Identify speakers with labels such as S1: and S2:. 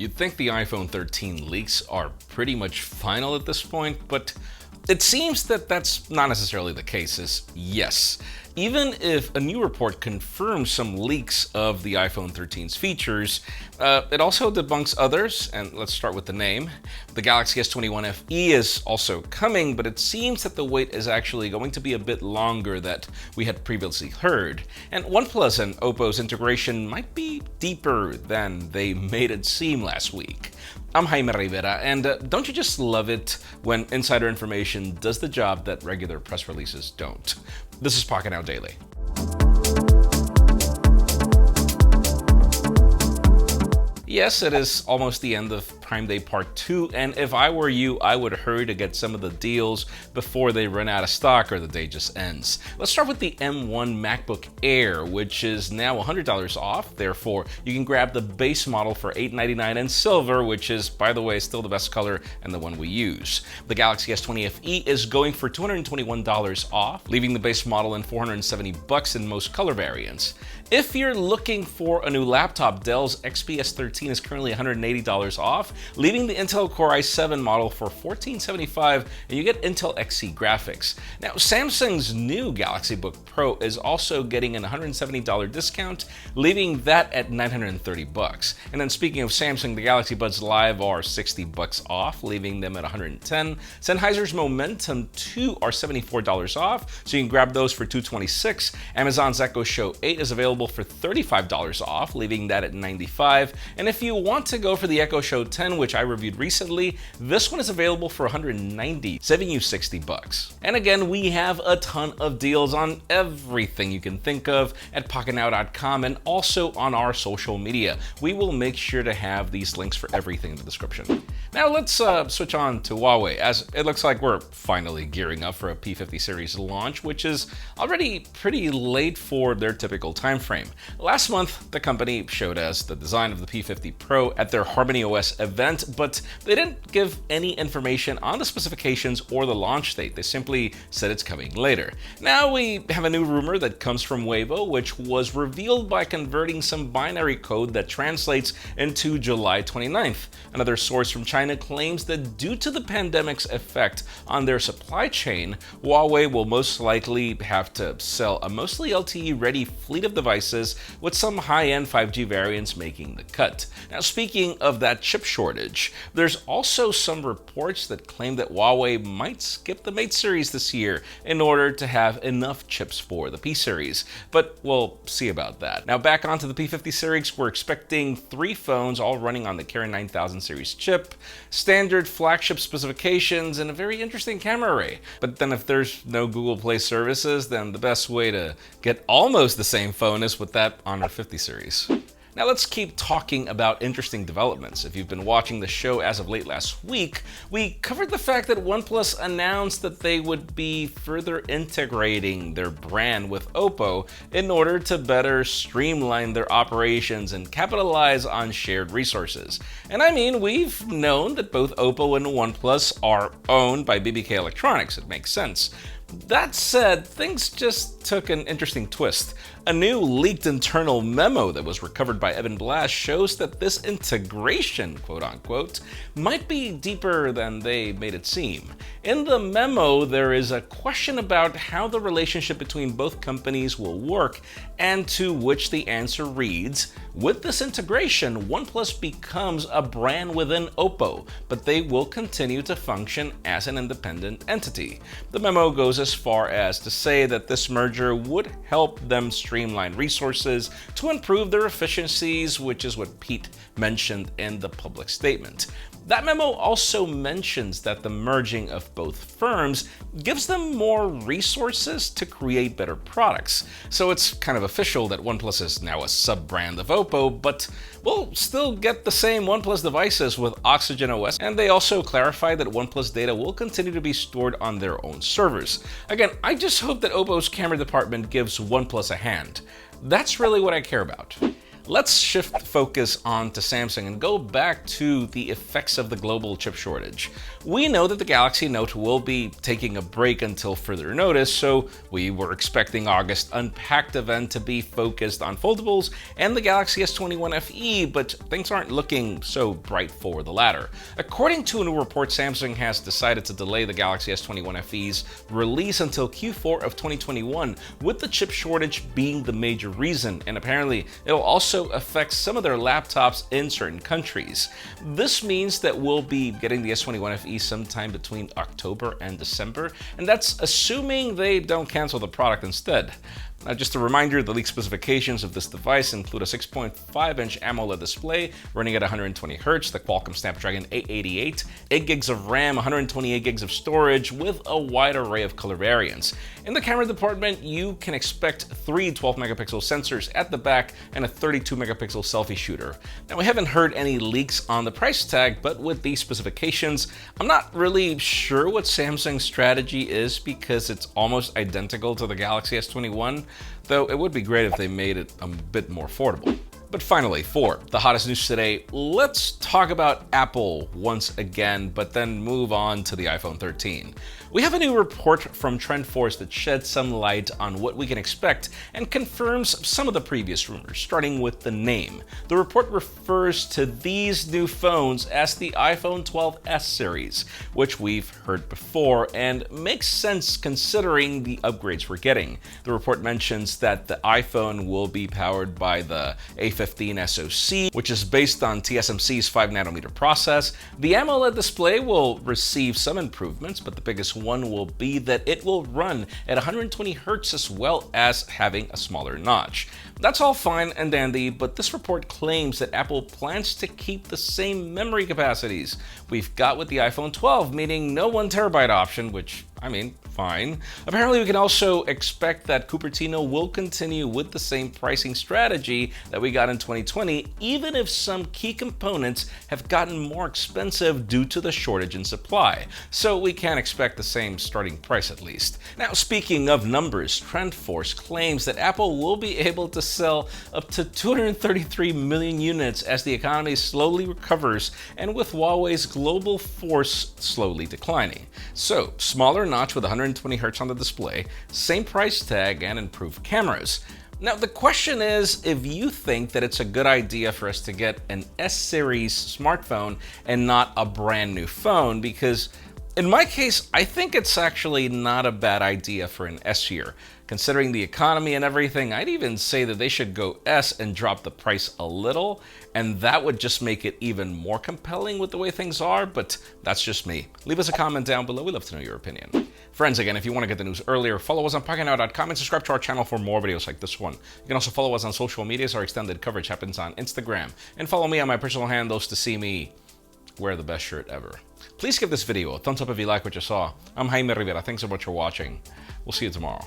S1: You'd think the iPhone 13 leaks are pretty much final at this point, but it seems that that's not necessarily the case, as yes, even if a new report confirms some leaks of the iPhone 13's features, it also debunks others, and let's start with the name. The Galaxy S21 FE is also coming, but it seems that the wait is actually going to be a bit longer than we had previously heard. And OnePlus and OPPO's integration might be deeper than they made it seem last week. I'm Jaime Rivera, and don't you just love it when insider information does the job that regular press releases don't? This is Pocketnow Daily. Yes, it is almost the end of Prime Day Part 2, and if I were you, I would hurry to get some of the deals before they run out of stock or the day just ends. Let's start with the M1 MacBook Air, which is now $100 off. Therefore, you can grab the base model for $899 in silver, which is, by the way, still the best color and the one we use. The Galaxy S20 FE is going for $221 off, leaving the base model in $470 in most color variants. If you're looking for a new laptop, Dell's XPS 13 is currently $180 off, leaving the Intel Core i7 model for $1475, and you get Intel Xe graphics. Now, Samsung's new Galaxy Book Pro is also getting an $170 discount, leaving that at $930. And then speaking of Samsung, the Galaxy Buds Live are $60 off, leaving them at $110. Sennheiser's Momentum 2 are $74 off, so you can grab those for $226. Amazon's Echo Show 8 is available for $35 off, leaving that at $95. And if you want to go for the Echo Show 10, which I reviewed recently, this one is available for $190, saving you $60. And again, we have a ton of deals on everything you can think of at Pocketnow.com and also on our social media. We will make sure to have these links for everything in the description. Now let's switch on to Huawei, as it looks like we're finally gearing up for a P50 series launch, which is already pretty late for their typical time frame. Last month, the company showed us the design of the P50 Pro at their Harmony OS event, but they didn't give any information on the specifications or the launch date. They simply said it's coming later. Now we have a new rumor that comes from Weibo, which was revealed by converting some binary code that translates into July 29th. Another source from China claims that due to the pandemic's effect on their supply chain, Huawei will most likely have to sell a mostly LTE-ready fleet of devices, with some high-end 5G variants making the cut. Now, speaking of that chip shortage, there's also some reports that claim that Huawei might skip the Mate series this year in order to have enough chips for the P series, but we'll see about that. Now, back onto the P50 series, we're expecting 3 phones all running on the Kirin 9000 series chip, standard flagship specifications, and a very interesting camera array. But then if there's no Google Play services, then the best way to get almost the same phone is with that Honor 50 series. Now let's keep talking about interesting developments. If you've been watching the show as of late last week, we covered the fact that OnePlus announced that they would be further integrating their brand with OPPO in order to better streamline their operations and capitalize on shared resources. And I mean, we've known that both OPPO and OnePlus are owned by BBK Electronics. It makes sense. That said, things just took an interesting twist. A new leaked internal memo that was recovered by Evan Blass shows that this integration, quote unquote, might be deeper than they made it seem. In the memo, there is a question about how the relationship between both companies will work, and to which the answer reads, with this integration, OnePlus becomes a brand within OPPO, but they will continue to function as an independent entity. The memo goes as far as to say that this merger would help them streamline resources to improve their efficiencies, which is what Pete mentioned in the public statement. That memo also mentions that the merging of both firms gives them more resources to create better products. So it's kind of official that OnePlus is now a sub-brand of OPPO, but we'll still get the same OnePlus devices with Oxygen OS, and they also clarify that OnePlus data will continue to be stored on their own servers. Again, I just hope that OPPO's camera department gives OnePlus a hand. That's really what I care about. Let's shift focus on to Samsung and go back to the effects of the global chip shortage. We know that the Galaxy Note will be taking a break until further notice, so we were expecting August Unpacked event to be focused on foldables and the Galaxy S21 FE, but things aren't looking so bright for the latter. According to a new report, Samsung has decided to delay the Galaxy S21 FE's release until Q4 of 2021, with the chip shortage being the major reason, and apparently it'll also affect some of their laptops in certain countries. This means that we'll be getting the S21 FE sometime between October and December, and that's assuming they don't cancel the product instead. Now, just a reminder, the leaked specifications of this device include a 6.5-inch AMOLED display running at 120Hz, the Qualcomm Snapdragon 888, 8 gigs of RAM, 128 gigs of storage, with a wide array of color variants. In the camera department, you can expect 3 12-megapixel sensors at the back and a 32-megapixel selfie shooter. Now, we haven't heard any leaks on the price tag, but with these specifications, I'm not really sure what Samsung's strategy is because it's almost identical to the Galaxy S21. Though it would be great if they made it a bit more affordable. But finally, for the hottest news today, let's talk about Apple once again, but then move on to the iPhone 13. We have a new report from TrendForce that sheds some light on what we can expect and confirms some of the previous rumors, starting with the name. The report refers to these new phones as the iPhone 12s series, which we've heard before and makes sense considering the upgrades we're getting. The report mentions that the iPhone will be powered by the A15 SoC, which is based on TSMC's 5nm process. The AMOLED display will receive some improvements, but the biggest one will be that it will run at 120Hz as well as having a smaller notch. That's all fine and dandy, but this report claims that Apple plans to keep the same memory capacities we've got with the iPhone 12, meaning no 1TB option, which, I mean, fine. Apparently, we can also expect that Cupertino will continue with the same pricing strategy that we got in 2020, even if some key components have gotten more expensive due to the shortage in supply. So we can expect the same starting price at least. Now, speaking of numbers, TrendForce claims that Apple will be able to sell up to 233 million units as the economy slowly recovers and with Huawei's global force slowly declining. So, smaller notch with 120Hz on the display, same price tag, and improved cameras. Now, the question is if you think that it's a good idea for us to get an S-series smartphone and not a brand new phone, because in my case, I think it's actually not a bad idea for an S year. Considering the economy and everything, I'd even say that they should go S and drop the price a little, and that would just make it even more compelling with the way things are, but that's just me. Leave us a comment down below, we'd love to know your opinion. Friends, again, if you want to get the news earlier, follow us on Pocketnow.com and subscribe to our channel for more videos like this one. You can also follow us on social medias. Our extended coverage happens on Instagram. And follow me on my personal handles to see me wear the best shirt ever. Please give this video a thumbs up if you like what you saw. I'm Jaime Rivera. Thanks so much for watching. We'll see you tomorrow.